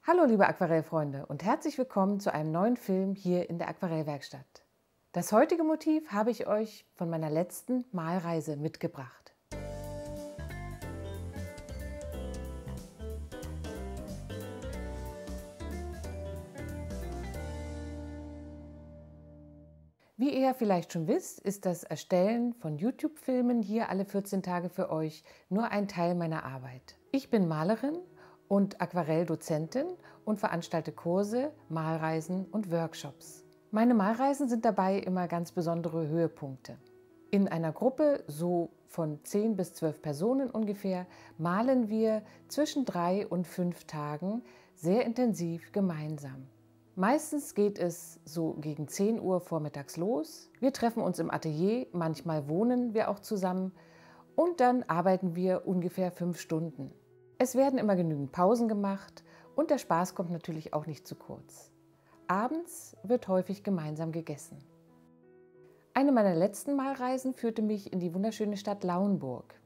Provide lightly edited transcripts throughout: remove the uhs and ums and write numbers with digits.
Hallo liebe Aquarellfreunde und herzlich willkommen zu einem neuen Film hier in der Aquarellwerkstatt. Das heutige Motiv habe ich euch von meiner letzten Malreise mitgebracht. Wie ihr ja vielleicht schon wisst, ist das Erstellen von YouTube-Filmen hier alle 14 Tage für euch nur ein Teil meiner Arbeit. Ich bin Malerin und Aquarelldozentin und veranstalte Kurse, Malreisen und Workshops. Meine Malreisen sind dabei immer ganz besondere Höhepunkte. In einer Gruppe, so von 10 bis 12 Personen ungefähr, malen wir zwischen 3 und 5 Tagen sehr intensiv gemeinsam. Meistens geht es so gegen 10 Uhr vormittags los. Wir treffen uns im Atelier, manchmal wohnen wir auch zusammen und dann arbeiten wir ungefähr 5 Stunden. Es werden immer genügend Pausen gemacht und der Spaß kommt natürlich auch nicht zu kurz. Abends wird häufig gemeinsam gegessen. Eine meiner letzten Malreisen führte mich in die wunderschöne Stadt Lauenburg.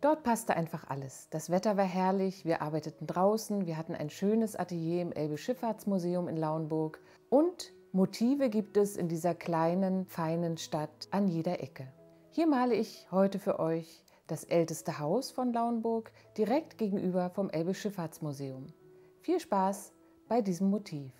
Dort passte einfach alles. Das Wetter war herrlich, wir arbeiteten draußen, wir hatten ein schönes Atelier im Elbe-Schifffahrtsmuseum in Lauenburg und Motive gibt es in dieser kleinen, feinen Stadt an jeder Ecke. Hier male ich heute für euch das älteste Haus von Lauenburg direkt gegenüber vom Elbe-Schifffahrtsmuseum. Viel Spaß bei diesem Motiv.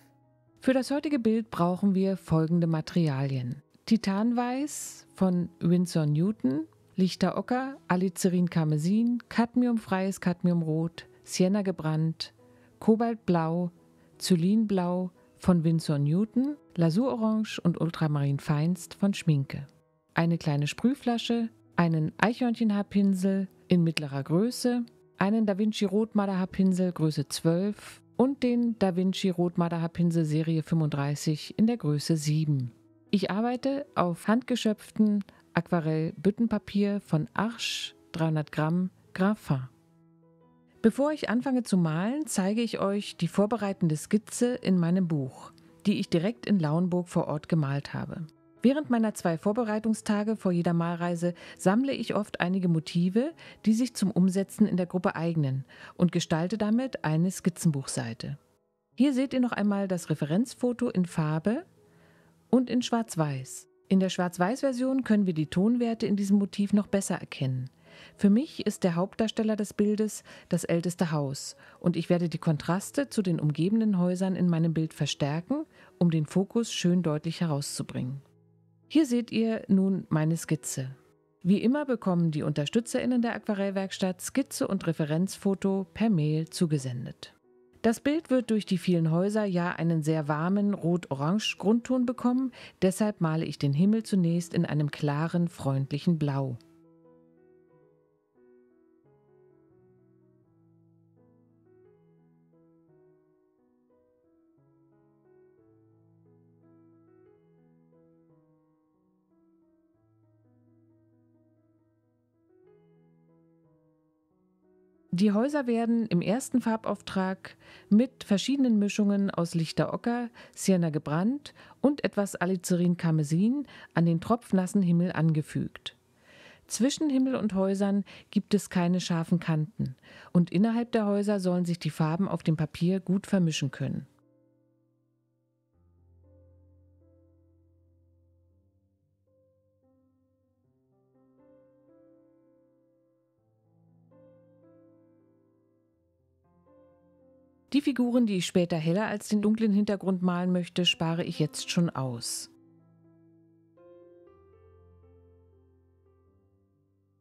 Für das heutige Bild brauchen wir folgende Materialien: Titanweiß von Winsor Newton, Lichter Ocker, Alizarin Karmesin, Cadmiumfreies Cadmiumrot, Sienna gebrannt, Kobaltblau, Zylinblau von Winsor Newton, Lasur-Orange und Ultramarin Feinst von Schminke. Eine kleine Sprühflasche, einen Eichhörnchenhaarpinsel in mittlerer Größe, einen Da Vinci Rotmarderhaarpinsel Größe 12 und den Da Vinci Rotmarderhaarpinsel Serie 35 in der Größe 7. Ich arbeite auf handgeschöpften Aquarell-Büttenpapier von Arches 300 Gramm Graphit. Bevor ich anfange zu malen, zeige ich euch die vorbereitende Skizze in meinem Buch, die ich direkt in Lauenburg vor Ort gemalt habe. Während meiner 2 Vorbereitungstage vor jeder Malreise sammle ich oft einige Motive, die sich zum Umsetzen in der Gruppe eignen und gestalte damit eine Skizzenbuchseite. Hier seht ihr noch einmal das Referenzfoto in Farbe und in Schwarz-Weiß. In der Schwarz-Weiß-Version können wir die Tonwerte in diesem Motiv noch besser erkennen. Für mich ist der Hauptdarsteller des Bildes das älteste Haus und ich werde die Kontraste zu den umgebenden Häusern in meinem Bild verstärken, um den Fokus schön deutlich herauszubringen. Hier seht ihr nun meine Skizze. Wie immer bekommen die UnterstützerInnen der Aquarellwerkstatt Skizze und Referenzfoto per Mail zugesendet. Das Bild wird durch die vielen Häuser ja einen sehr warmen rot-orange Grundton bekommen, deshalb male ich den Himmel zunächst in einem klaren, freundlichen Blau. Die Häuser werden im ersten Farbauftrag mit verschiedenen Mischungen aus Lichter Ocker, Sienna gebrannt und etwas Alizarin Karmesin an den tropfnassen Himmel angefügt. Zwischen Himmel und Häusern gibt es keine scharfen Kanten und innerhalb der Häuser sollen sich die Farben auf dem Papier gut vermischen können. Die Figuren, die ich später heller als den dunklen Hintergrund malen möchte, spare ich jetzt schon aus.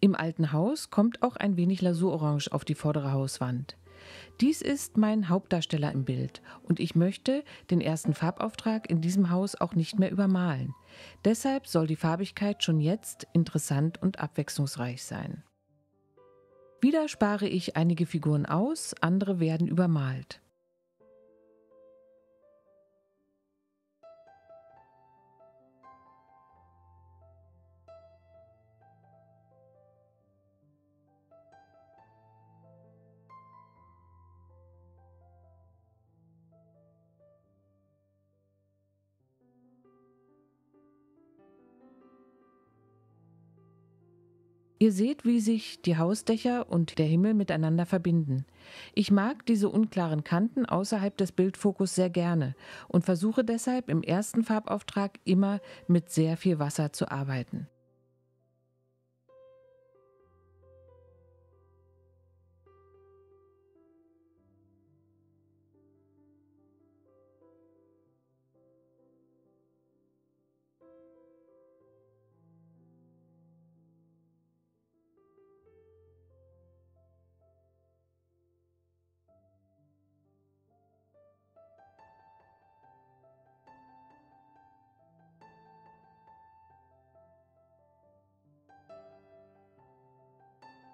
Im alten Haus kommt auch ein wenig Lasur-Orange auf die vordere Hauswand. Dies ist mein Hauptdarsteller im Bild und ich möchte den ersten Farbauftrag in diesem Haus auch nicht mehr übermalen. Deshalb soll die Farbigkeit schon jetzt interessant und abwechslungsreich sein. Wieder spare ich einige Figuren aus, andere werden übermalt. Ihr seht, wie sich die Hausdächer und der Himmel miteinander verbinden. Ich mag diese unklaren Kanten außerhalb des Bildfokus sehr gerne und versuche deshalb im ersten Farbauftrag immer mit sehr viel Wasser zu arbeiten.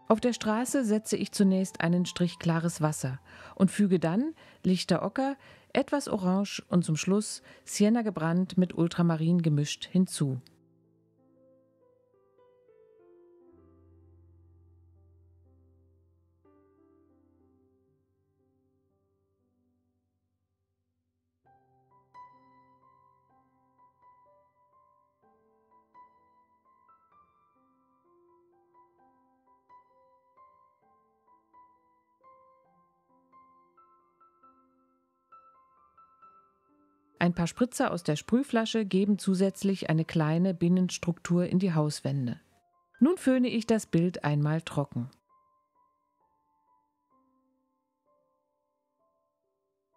Auf der Straße setze ich zunächst einen Strich klares Wasser und füge dann lichter Ocker, etwas Orange und zum Schluss Sienna gebrannt mit Ultramarin gemischt hinzu. Ein paar Spritzer aus der Sprühflasche geben zusätzlich eine kleine Binnenstruktur in die Hauswände. Nun föhne ich das Bild einmal trocken.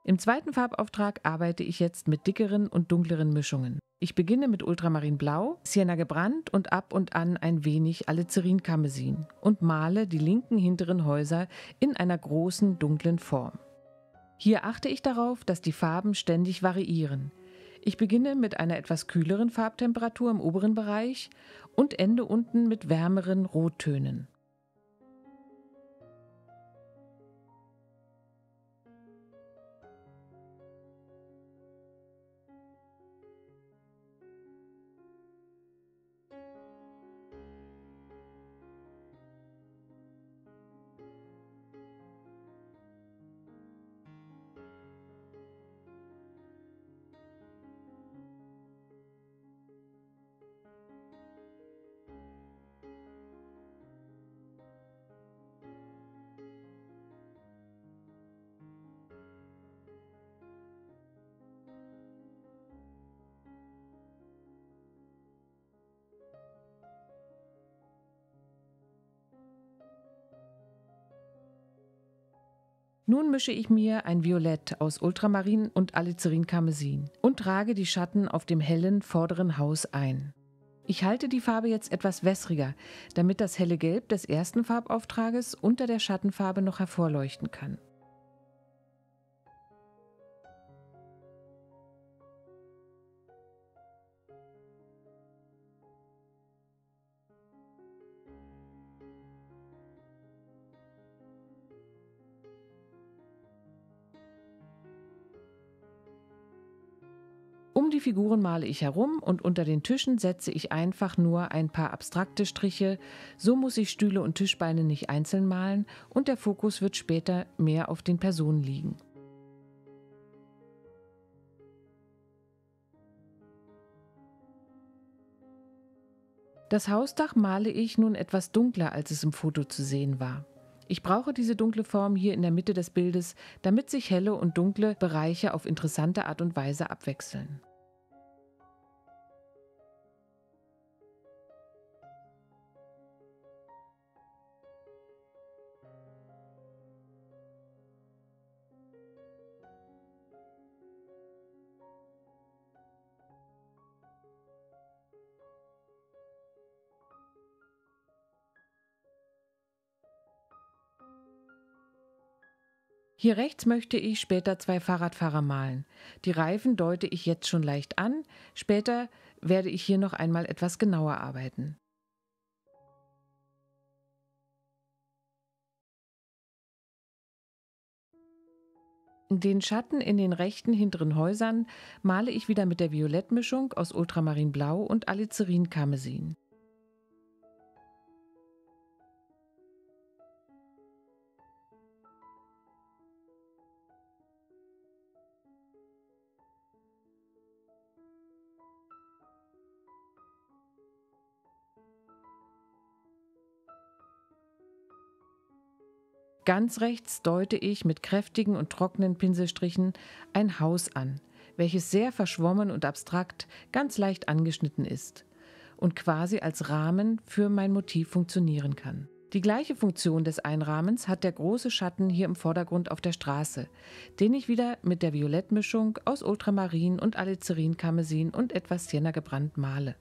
Im zweiten Farbauftrag arbeite ich jetzt mit dickeren und dunkleren Mischungen. Ich beginne mit Ultramarinblau, Sienna gebrannt und ab und an ein wenig Alizarin-Karmesin und male die linken hinteren Häuser in einer großen dunklen Form. Hier achte ich darauf, dass die Farben ständig variieren. Ich beginne mit einer etwas kühleren Farbtemperatur im oberen Bereich und ende unten mit wärmeren Rottönen. Nun mische ich mir ein Violett aus Ultramarin und Alizarin-Karmesin und trage die Schatten auf dem hellen vorderen Haus ein. Ich halte die Farbe jetzt etwas wässriger, damit das helle Gelb des ersten Farbauftrages unter der Schattenfarbe noch hervorleuchten kann. Um die Figuren male ich herum und unter den Tischen setze ich einfach nur ein paar abstrakte Striche. So muss ich Stühle und Tischbeine nicht einzeln malen und der Fokus wird später mehr auf den Personen liegen. Das Hausdach male ich nun etwas dunkler, als es im Foto zu sehen war. Ich brauche diese dunkle Form hier in der Mitte des Bildes, damit sich helle und dunkle Bereiche auf interessante Art und Weise abwechseln. Hier rechts möchte ich später zwei Fahrradfahrer malen. Die Reifen deute ich jetzt schon leicht an, später werde ich hier noch einmal etwas genauer arbeiten. Den Schatten in den rechten hinteren Häusern male ich wieder mit der Violettmischung aus Ultramarinblau und Alizarin-Karmesin. Ganz rechts deute ich mit kräftigen und trockenen Pinselstrichen ein Haus an, welches sehr verschwommen und abstrakt, ganz leicht angeschnitten ist und quasi als Rahmen für mein Motiv funktionieren kann. Die gleiche Funktion des Einrahmens hat der große Schatten hier im Vordergrund auf der Straße, den ich wieder mit der Violettmischung aus Ultramarin und Alizarin-Karmesin und etwas Sienna gebrannt male.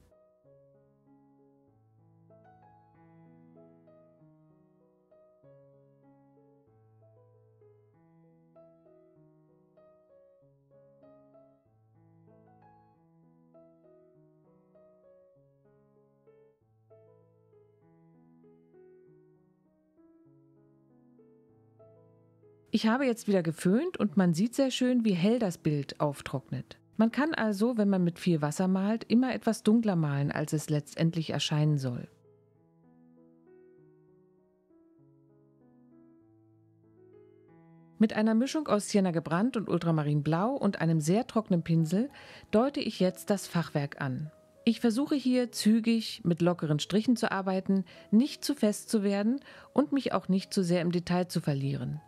Ich habe jetzt wieder geföhnt und man sieht sehr schön, wie hell das Bild auftrocknet. Man kann also, wenn man mit viel Wasser malt, immer etwas dunkler malen, als es letztendlich erscheinen soll. Mit einer Mischung aus Sienna gebrannt und Ultramarinblau und einem sehr trockenen Pinsel deute ich jetzt das Fachwerk an. Ich versuche hier zügig mit lockeren Strichen zu arbeiten, nicht zu fest zu werden und mich auch nicht zu sehr im Detail zu verlieren.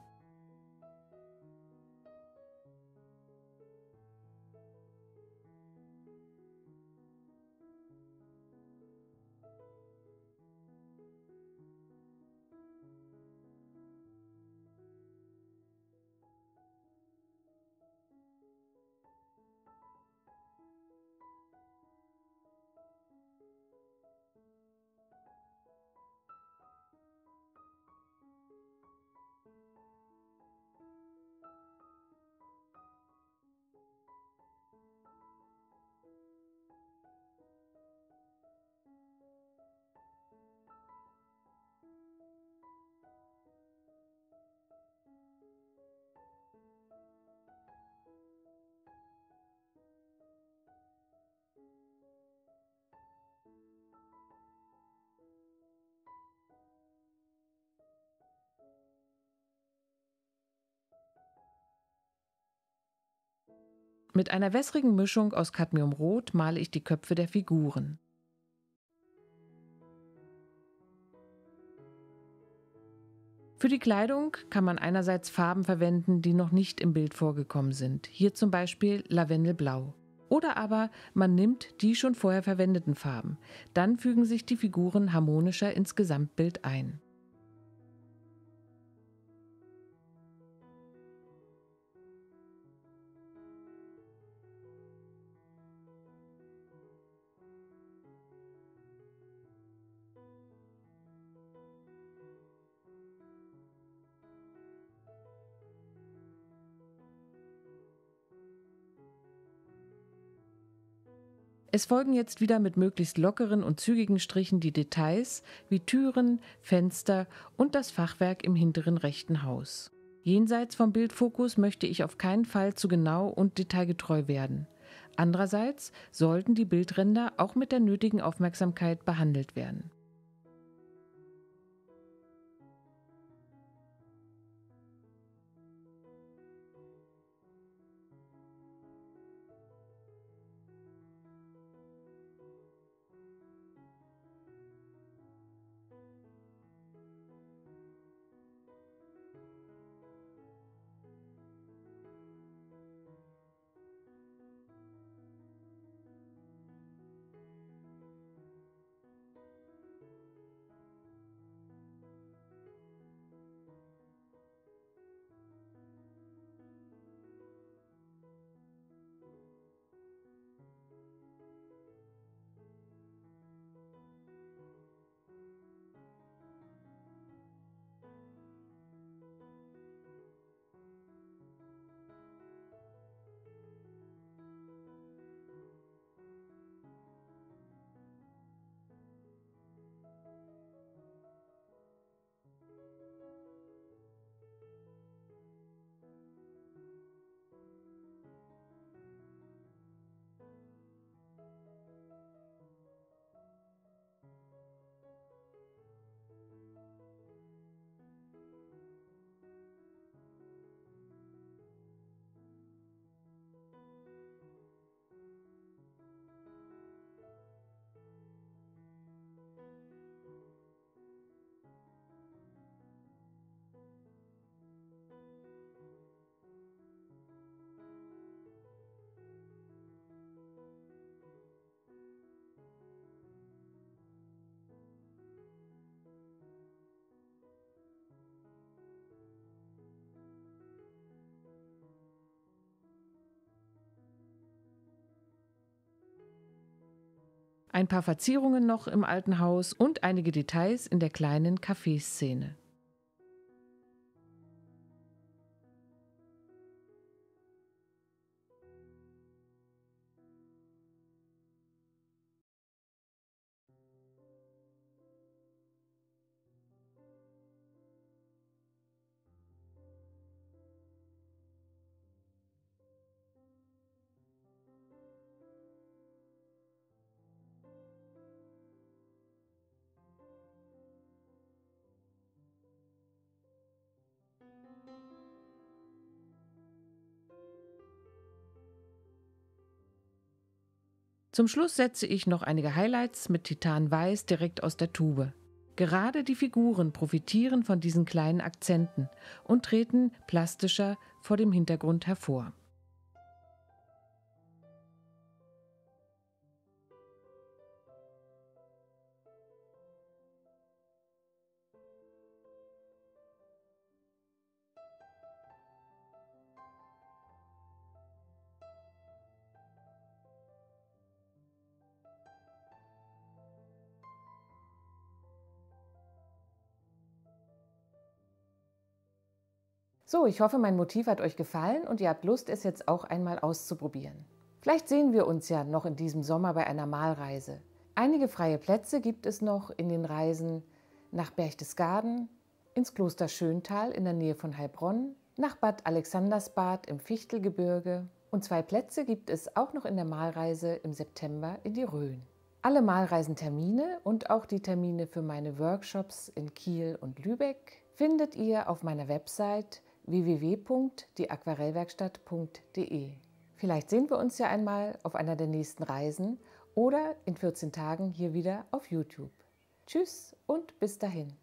Mit einer wässrigen Mischung aus Cadmiumrot male ich die Köpfe der Figuren. Für die Kleidung kann man einerseits Farben verwenden, die noch nicht im Bild vorgekommen sind. Hier zum Beispiel Lavendelblau. Oder aber man nimmt die schon vorher verwendeten Farben. Dann fügen sich die Figuren harmonischer ins Gesamtbild ein. Es folgen jetzt wieder mit möglichst lockeren und zügigen Strichen die Details wie Türen, Fenster und das Fachwerk im hinteren rechten Haus. Jenseits vom Bildfokus möchte ich auf keinen Fall zu genau und detailgetreu werden. Andererseits sollten die Bildränder auch mit der nötigen Aufmerksamkeit behandelt werden. Ein paar Verzierungen noch im alten Haus und einige Details in der kleinen Café-Szene. Zum Schluss setze ich noch einige Highlights mit Titanweiß direkt aus der Tube. Gerade die Figuren profitieren von diesen kleinen Akzenten und treten plastischer vor dem Hintergrund hervor. So, ich hoffe, mein Motiv hat euch gefallen und ihr habt Lust, es jetzt auch einmal auszuprobieren. Vielleicht sehen wir uns ja noch in diesem Sommer bei einer Malreise. Einige freie Plätze gibt es noch in den Reisen nach Berchtesgaden, ins Kloster Schöntal in der Nähe von Heilbronn, nach Bad Alexandersbad im Fichtelgebirge und 2 Plätze gibt es auch noch in der Malreise im September in die Rhön. Alle Malreisentermine und auch die Termine für meine Workshops in Kiel und Lübeck findet ihr auf meiner Website www.diesaquarellwerkstatt.de. Vielleicht sehen wir uns ja einmal auf einer der nächsten Reisen oder in 14 Tagen hier wieder auf YouTube. Tschüss und bis dahin.